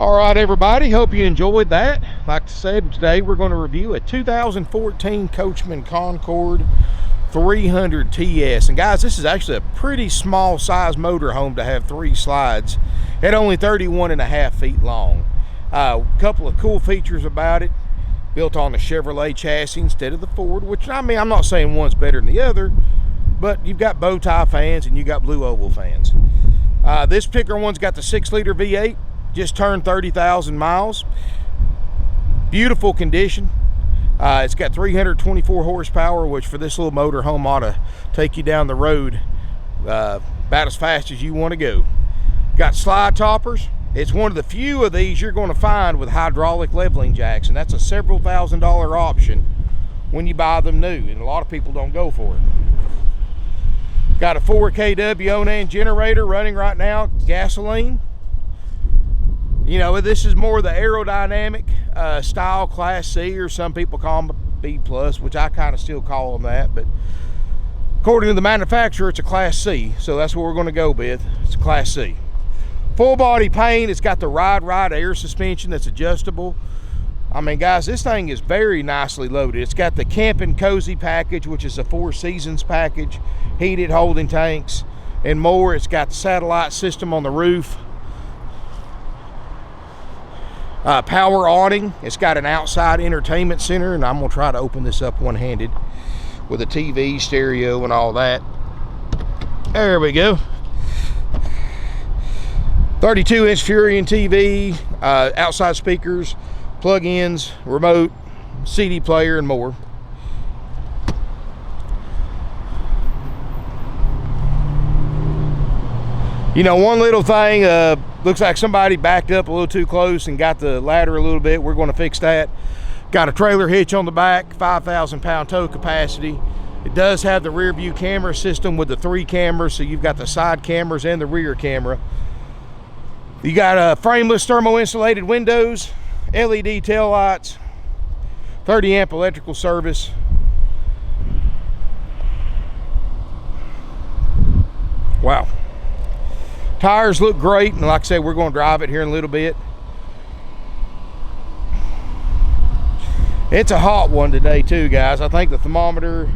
All right, everybody, hope you enjoyed that. Like I said, today we're going to review a 2014 Coachmen Concord 300 TS. And guys, this is actually a pretty small size motorhome to have 3 slides at only 31.5 feet long. A couple of cool features about it: built on the Chevrolet chassis instead of the Ford, which, I mean, I'm not saying one's better than the other, but you've got bow tie fans and you got blue oval fans. This particular one's got the 6-liter V8, just turned 30,000 miles. Beautiful condition. It's got 324 horsepower, which for this little motor home ought to take you down the road about as fast as you want to go. Got slide toppers. It's one of the few of these you're going to find with hydraulic leveling jacks, and that's a several $1,000 option when you buy them new, and a lot of people don't go for it. Got a 4 kW Onan generator running right now, gasoline. You know, this is more the aerodynamic style Class C, or some people call them B+, which I kind of still call them that, but according to the manufacturer, it's a Class C, so that's what we're going to go with. It's a Class C. Full body paint. It's got the ride air suspension that's adjustable. I mean, guys, this thing is very nicely loaded. It's got the Camping Cozy package, which is a 4 seasons package, heated holding tanks, and more. It's got the satellite system on the roof. Power awning. It's got an outside entertainment center, and I'm gonna try to open this up one-handed with a TV, stereo, and all that. There we go. 32-inch Furion TV, outside speakers, plug-ins, remote, CD player, and more. You know, one little thing, looks like somebody backed up a little too close and got the ladder a little bit. We're going to fix that. Got a trailer hitch on the back, 5,000 pound tow capacity. It does have the rear view camera system with the 3 cameras, so you've got the side cameras and the rear camera. You got frameless thermo insulated windows, LED tail lights, 30 amp electrical service. Wow. Tires look great, and like I said, we're going to drive it here in a little bit. It's a hot one today too, guys. I think the thermometer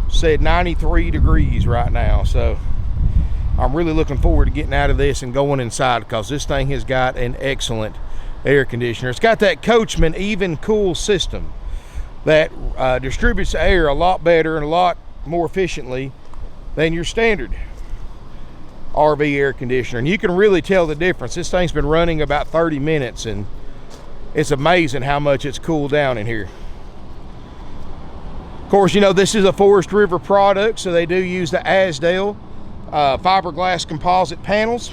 said 93 degrees right now, so I'm really looking forward to getting out of this and going inside, because this thing has got an excellent air conditioner. It's got that Coachmen even cool system that distributes the air a lot better and a lot more efficiently than your standard RV air conditioner, and you can really tell the difference. This thing's been running about 30 minutes, and it's amazing how much it's cooled down in here. Of course, you know, this is a Forest River product, so they do use the Asdale fiberglass composite panels,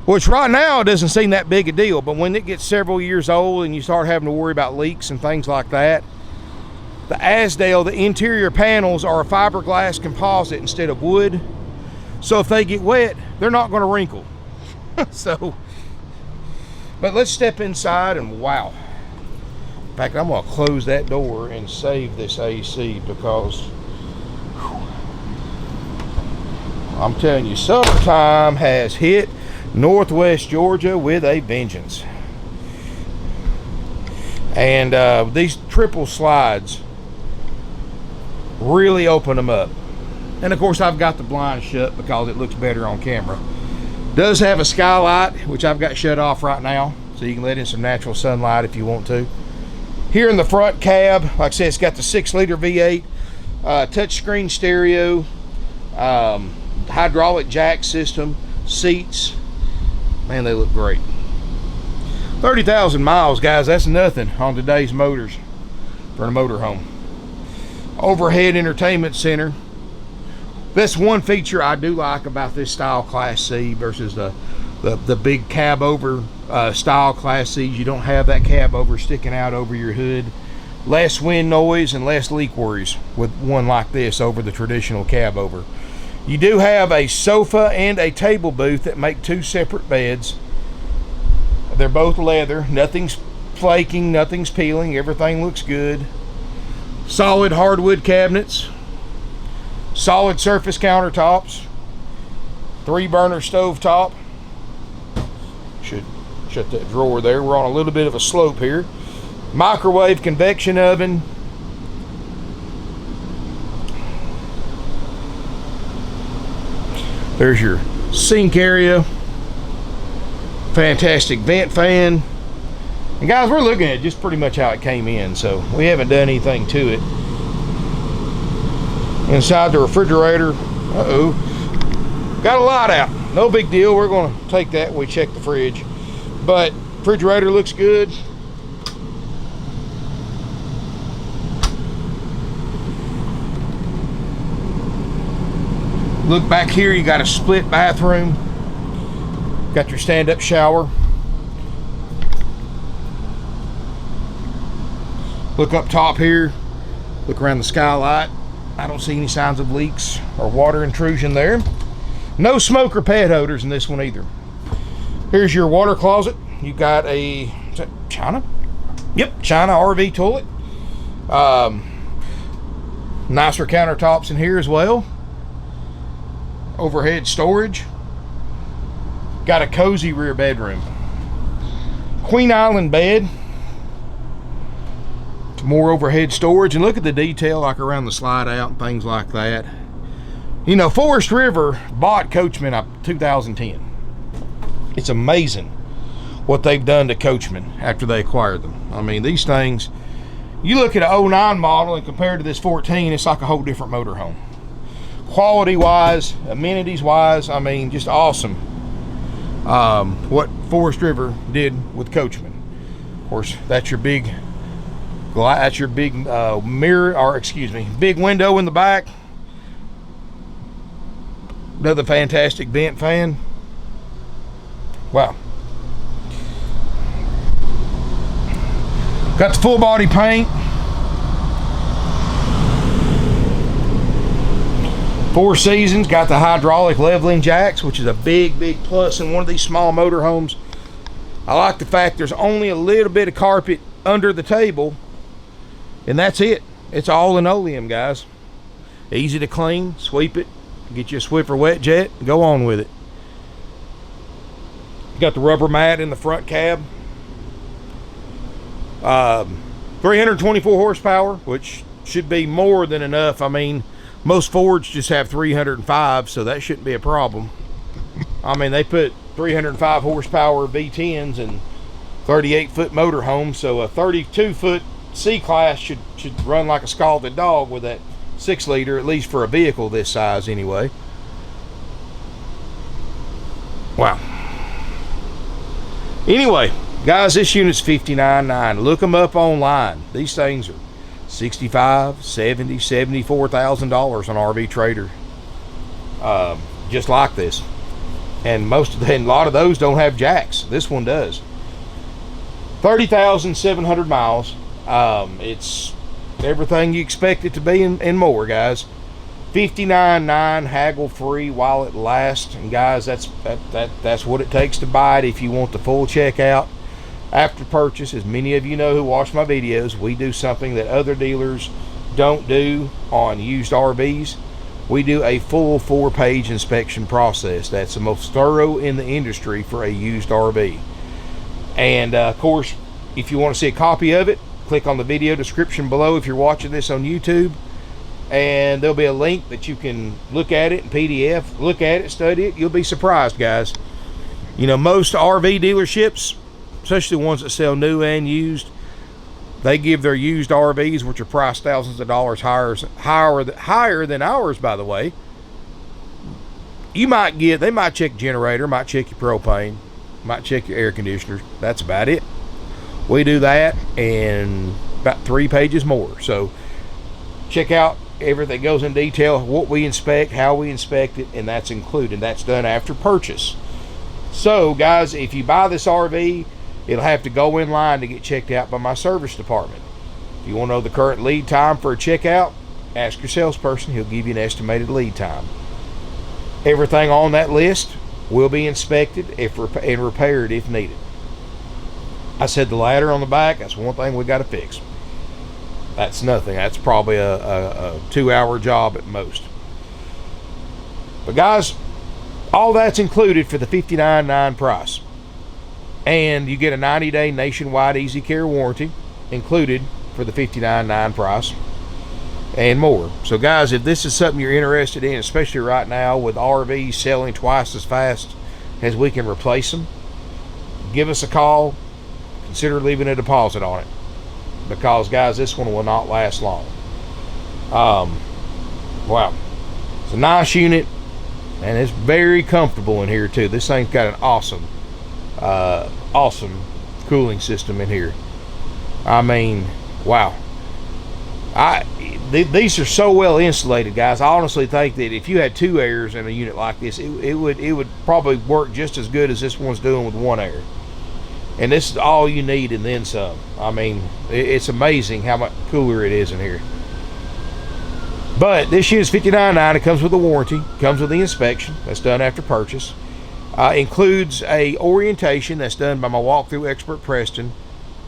which right now doesn't seem that big a deal, but when it gets several years old and you start having to worry about leaks and things like that, the Asdale, the interior panels are a fiberglass composite instead of wood. So if they get wet, they're not going to wrinkle. So, but let's step inside, and wow. In fact, I'm going to close that door and save this AC, because whew, I'm telling you, summertime has hit Northwest Georgia with a vengeance. And these triple slides really open them up. And of course, I've got the blind shut because it looks better on camera. Does have a skylight, which I've got shut off right now, so you can let in some natural sunlight if you want to. Here in the front cab, like I said, it's got the 6-liter V8, touchscreen stereo, hydraulic jack system, seats. Man, they look great. 30,000 miles, guys, that's nothing on today's motors for a motorhome. Overhead entertainment center. That's one feature I do like about this style Class C versus the big cab over style Class C's. You don't have that cab over sticking out over your hood. Less wind noise and less leak worries with one like this over the traditional cab over. You do have a sofa and a table booth that make 2 separate beds. They're both leather. Nothing's flaking, nothing's peeling. Everything looks good. Solid hardwood cabinets. Solid surface countertops. 3-burner stove top. Should Shut that drawer there. We're on a little bit of a slope here. Microwave convection oven. There's your sink area. Fantastic vent fan. And guys, we're looking at just pretty much how it came in, so we haven't done anything to it. Inside the refrigerator, got a light out. No big deal. We're going to take that when we check the fridge. But refrigerator looks good. Look back here, you got a split bathroom. Got your stand-up shower. Look up top here. Look around the skylight. I don't see any signs of leaks or water intrusion there. No smoke or pet odors in this one either. Here's your water closet. You've got a, is that China? Yep, China RV toilet. Nicer countertops in here as well. Overhead storage. Got a cozy rear bedroom. Queen Island bed. More overhead storage, and look at the detail like around the slide out and things like that. You know, Forest River bought Coachmen up 2010. It's amazing what they've done to Coachmen after they acquired them. I mean, these things, you look at an 09 model and compared to this 14, it's like a whole different motorhome. Quality wise, amenities wise, I mean, just awesome. What Forest River did with Coachmen. Of course, that's your big mirror, or excuse me, big window in the back. Another fantastic vent fan. Wow. Got the full body paint. Four Seasons. Got the hydraulic leveling jacks, which is a big plus in one of these small motorhomes. I like the fact there's only a little bit of carpet under the table, and that's it. It's all linoleum, guys. Easy to clean. Sweep it. Get you a Swiffer wet jet. Go on with it. Got the rubber mat in the front cab. 324 horsepower, which should be more than enough. I mean, most Fords just have 305, so that shouldn't be a problem. I mean, they put 305 horsepower V10s and 38-foot motorhomes, so a 32-foot C-Class should run like a scalded dog with that 6-liter, at least for a vehicle this size anyway. Wow. Anyway, guys, this unit's $59,900. Look them up online. These things are $65,000, $70,000, $74,000 on RV Trader. Just like this. And a lot of those don't have jacks. This one does. 30,700 miles. It's everything you expect it to be and more, guys. $59,900, haggle free while it lasts. And guys, that's what it takes to buy it. If you want the full checkout after purchase, as many of you know who watch my videos, we do something that other dealers don't do on used RVs. We do a full 4-page inspection process. That's the most thorough in the industry for a used RV. And of course, if you want to see a copy of it, click on the video description below if you're watching this on YouTube, and there'll be a link that you can look at it in PDF. Look at it, study it. You'll be surprised, guys. You know, most RV dealerships, especially the ones that sell new and used, they give their used RVs, which are priced thousands of dollars higher than ours, by the way. They might check generator, might check your propane, might check your air conditioner. That's about it. We do that and about 3 pages more. So check out everything goes in detail, what we inspect, how we inspect it, and that's included. That's done after purchase. So guys, if you buy this RV, it'll have to go in line to get checked out by my service department. If you want to know the current lead time for a checkout, ask your salesperson. He'll give you an estimated lead time. Everything on that list will be inspected and repaired if needed. I said the ladder on the back, that's one thing we got to fix. That's nothing. That's probably a 2-hour job at most. But guys, all that's included for the $59,900 price. And you get a 90-day nationwide easy care warranty included for the $59.9 price and more. So guys, if this is something you're interested in, especially right now with RVs selling twice as fast as we can replace them, give us a call. Consider leaving a deposit on it, because guys, this one will not last long. Wow, it's a nice unit, and it's very comfortable in here too. This thing's got an awesome cooling system in here. I mean, wow. These are so well insulated, guys. I honestly think that if you had 2 airs in a unit like this, it would probably work just as good as this one's doing with 1 air. And this is all you need and then some. I mean, it's amazing how much cooler it is in here. But this unit's $59.9. It comes with a warranty, comes with the inspection that's done after purchase. Includes a orientation that's done by my walkthrough expert Preston.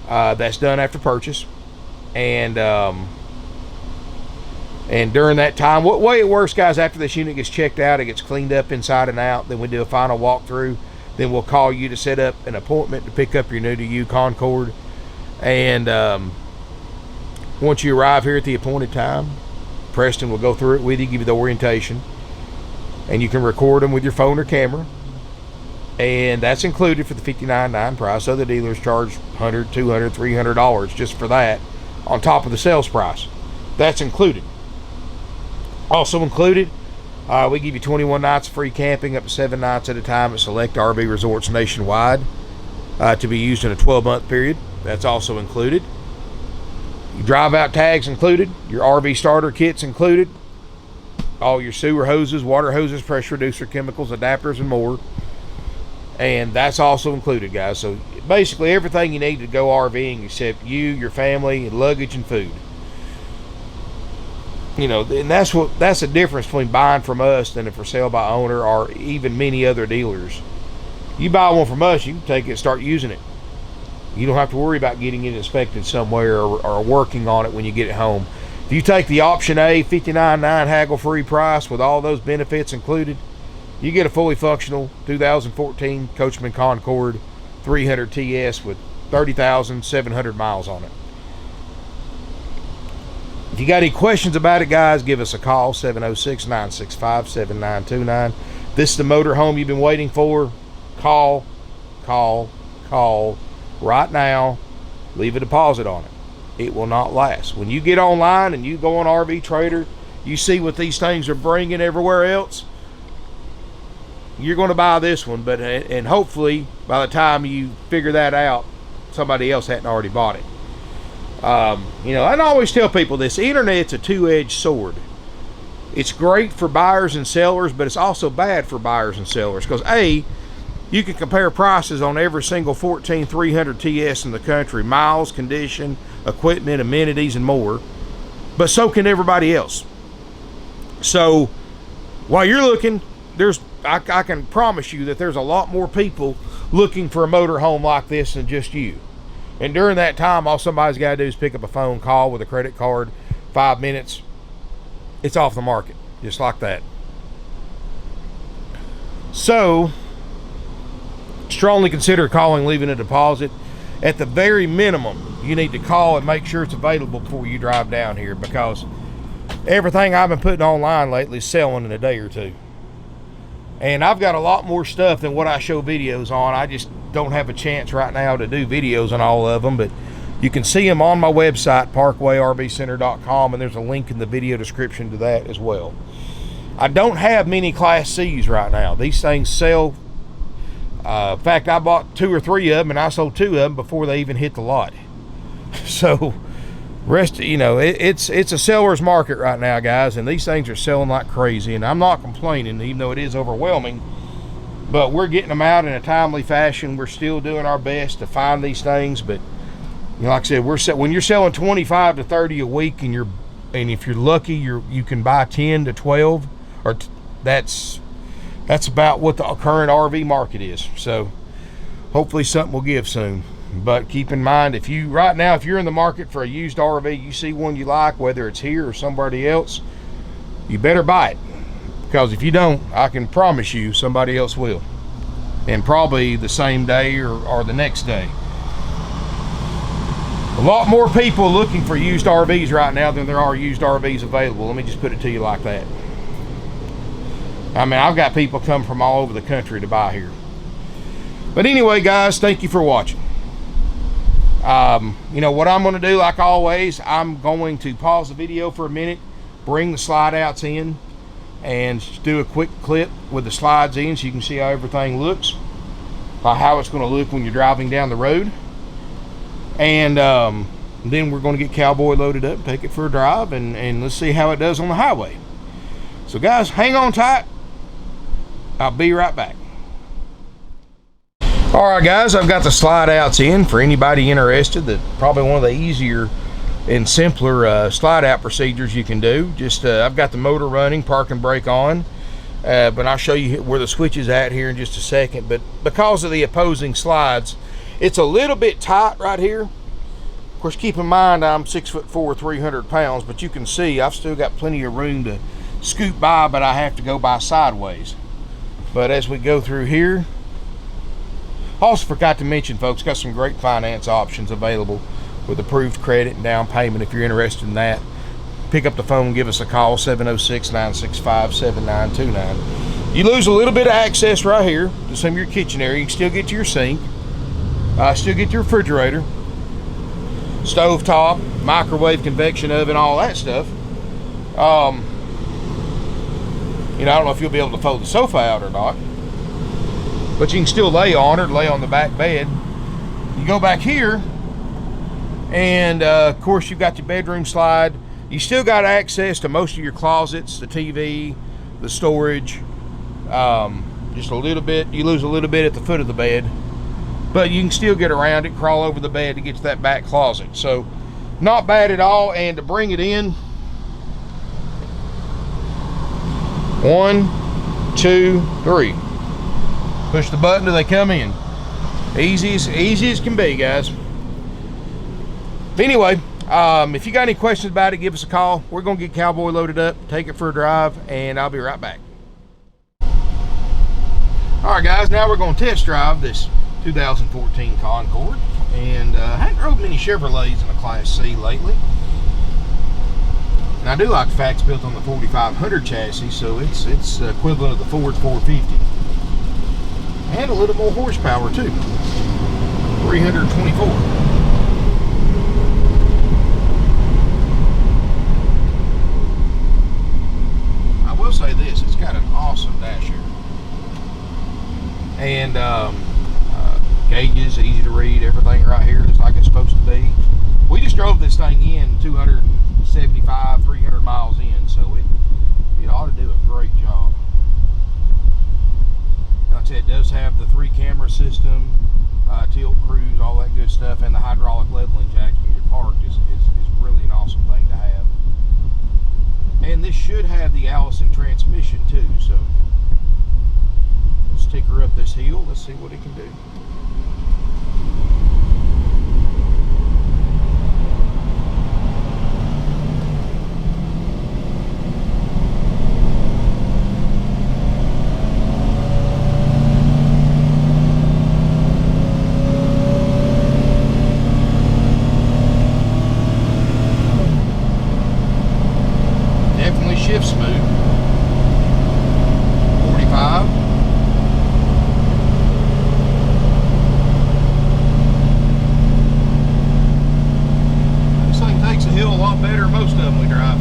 That's done after purchase. And during that time, what way it works, guys, after this unit gets checked out, it gets cleaned up inside and out. Then we do a final walkthrough. Then we'll call you to set up an appointment to pick up your new to you Concord. And once you arrive here at the appointed time, Preston will go through it with you, give you the orientation, and you can record them with your phone or camera. And that's included for the $59.9 price. Other dealers charge $100, $200, $300 just for that on top of the sales price. That's included. Also included, we give you 21 nights of free camping, up to 7 nights at a time at select RV resorts nationwide, to be used in a 12-month period. That's also included. Your drive-out tags included. Your RV starter kits included. All your sewer hoses, water hoses, pressure reducer, chemicals, adapters, and more. And that's also included, guys. So basically everything you need to go RVing except you, your family, luggage, and food. You know, and that's the difference between buying from us and a for sale by owner or even many other dealers. You buy one from us, you can take it and start using it. You don't have to worry about getting it inspected somewhere or working on it when you get it home. If you take the option A, $59.9 haggle-free price with all those benefits included, you get a fully functional 2014 Coachmen Concord 300 TS with 30,700 miles on it. If you got any questions about it, guys, give us a call, 706-965-7929. This is the motorhome you've been waiting for. Call right now. Leave a deposit on it. It will not last. When you get online and you go on RV Trader, you see what these things are bringing everywhere else, you're going to buy this one, and hopefully by the time you figure that out, somebody else hadn't already bought it. You know, I always tell people this: the internet's a two-edged sword. It's great for buyers and sellers, but it's also bad for buyers and sellers, because A, you can compare prices on every single 14 300 TS in the country, miles, condition, equipment, amenities, and more, but so can everybody else. So while you're looking, I can promise you that there's a lot more people looking for a motorhome like this than just you. And during that time, all somebody's got to do is pick up a phone call with a credit card, 5 minutes, it's off the market, just like that. So strongly consider calling, leaving a deposit. At the very minimum, you need to call and make sure it's available before you drive down here, because everything I've been putting online lately is selling in a day or two. And I've got a lot more stuff than what I show videos on. I just don't have a chance right now to do videos on all of them, but you can see them on my website, parkwayrvcenter.com, and there's a link in the video description to that as well. I don't have many Class C's right now. These things sell. In fact, I bought 2 or 3 of them, and I sold 2 of them before they even hit the lot. So you know, it's a seller's market right now, guys, and these things are selling like crazy. And I'm not complaining, even though it is overwhelming, but we're getting them out in a timely fashion. We're still doing our best to find these things, but you know, like I said, when you're selling 25 to 30 a week, and if you're lucky, you can buy 10 to 12, or that's about what the current RV market is. So hopefully something will give soon. But keep in mind, if you're in the market for a used RV, you see one you like, whether it's here or somebody else, you better buy it, because if you don't, I can promise you somebody else will. and probably the same day or the next day. A lot more people looking for used RVs right now than there are used RVs available. Let me just put it to you like that. I mean, I've got people come from all over the country to buy here. But anyway, guys, thank you for watching. You know what I'm going to do, like always, I'm going to pause the video for a minute, bring the slide outs in, and do a quick clip with the slides in so you can see how everything looks, how it's going to look when you're driving down the road. And then we're going to get Cowboy loaded up, take it for a drive, and let's see how it does on the highway. So guys, hang on tight. I'll be right back. All right, guys, I've got the slide outs in for anybody interested. That probably one of the easier and simpler slide out procedures you can do. Just I've got the motor running, park and brake on, but I'll show you where the switch is at here in just a second. But because of the opposing slides, it's a little bit tight right here. Of course, keep in mind I'm 6'4", 300 pounds, but you can see I've still got plenty of room to scoot by, but I have to go by sideways. But as we go through here, also forgot to mention, folks, got some great finance options available with approved credit and down payment. If you're interested in that, pick up the phone, give us a call, 706-965-7929. You lose a little bit of access right here to some of your kitchen area. You can still get to your sink, still get to your refrigerator, stove top, microwave, convection oven, all that stuff. You know, I don't know if you'll be able to fold the sofa out or not, but you can still lay on it, lay on the back bed. You go back here, and of course you've got your bedroom slide. You still got access to most of your closets, the TV, the storage. Just a little bit, you lose a little bit at the foot of the bed, but you can still get around it, crawl over the bed to get to that back closet. So not bad at all. And to bring it in, 1, 2, 3. Push the button till they come in. Easy as can be, guys. But anyway, if you got any questions about it, give us a call. We're gonna get Cowboy loaded up, take it for a drive, and I'll be right back. All right, guys, now we're gonna test drive this 2014 Concord. And I haven't drove many Chevrolets in a Class C lately. And I do like the fact it's built on the 4500 chassis, so it's equivalent of the Ford 450. And a little more horsepower too, 324. I will say this, it's got an awesome dasher. And gauges, easy to read, everything right here is like it's supposed to be. We just drove this thing in 275, 300 miles in, so it ought to do a great job. Like I said, it does have the 3-camera system, tilt, cruise, all that good stuff, and the hydraulic leveling jack when you're parked is really an awesome thing to have. And this should have the Allison transmission too, so let's take her up this hill. Let's see what it can do. Shift smooth. 45. This thing takes a hill a lot better than most of them we drive.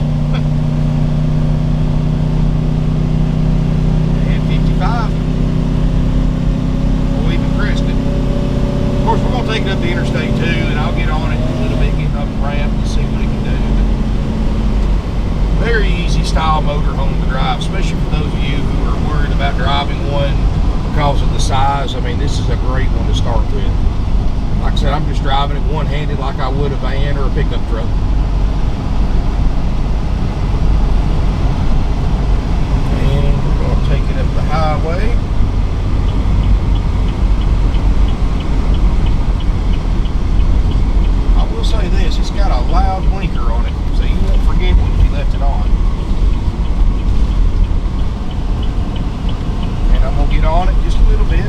And 55. We'll even crest it. Of course, we're going to take it up the interstate too, and I'll get on it a little bit, getting up the ramp and see what it can do. Very easy style motorhome to drive, especially for those of you who are worried about driving one because of the size. I mean, this is a great one to start with. Like I said, I'm just driving it one-handed like I would a van or a pickup truck. And we're going to take it up the highway. I will say this, it's got a loud blinker on it, so you won't forget one if you left it on. And I'm going to get on it just a little bit.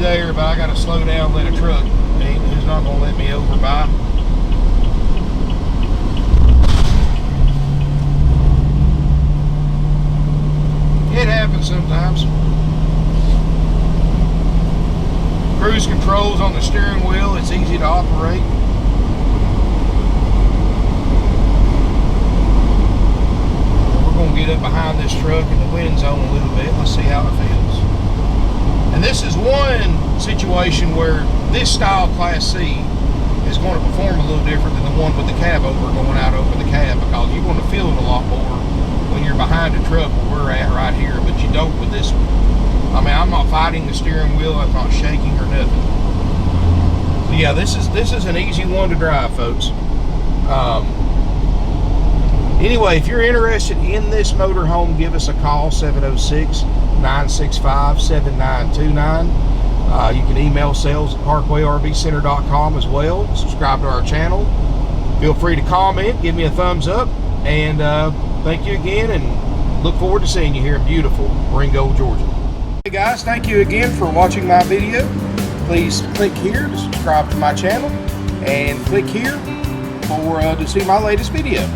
there, but I got to slow down, let a truck. He's not going to let me over by. It happens sometimes. Cruise controls on the steering wheel, it's easy to operate. We're going to get up behind this truck in the wind zone a little bit. Let's see how it feels. And this is one situation where this style Class C is going to perform a little different than the one with the cab over going out over the cab, because you're going to feel it a lot more when you're behind a truck where we're at right here, but you don't with this one. I mean, I'm not fighting the steering wheel, I'm not shaking or nothing. So yeah, this is an easy one to drive, folks. Anyway, if you're interested in this motorhome, give us a call, 706-965-7929. You can email sales@parkwayrvcenter.com as well. Subscribe to our channel. Feel free to comment, give me a thumbs up, and thank you again, and look forward to seeing you here in beautiful Ringgold, Georgia. Hey guys, thank you again for watching my video. Please click here to subscribe to my channel, and click here for to see my latest video.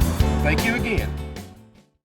Thank you again.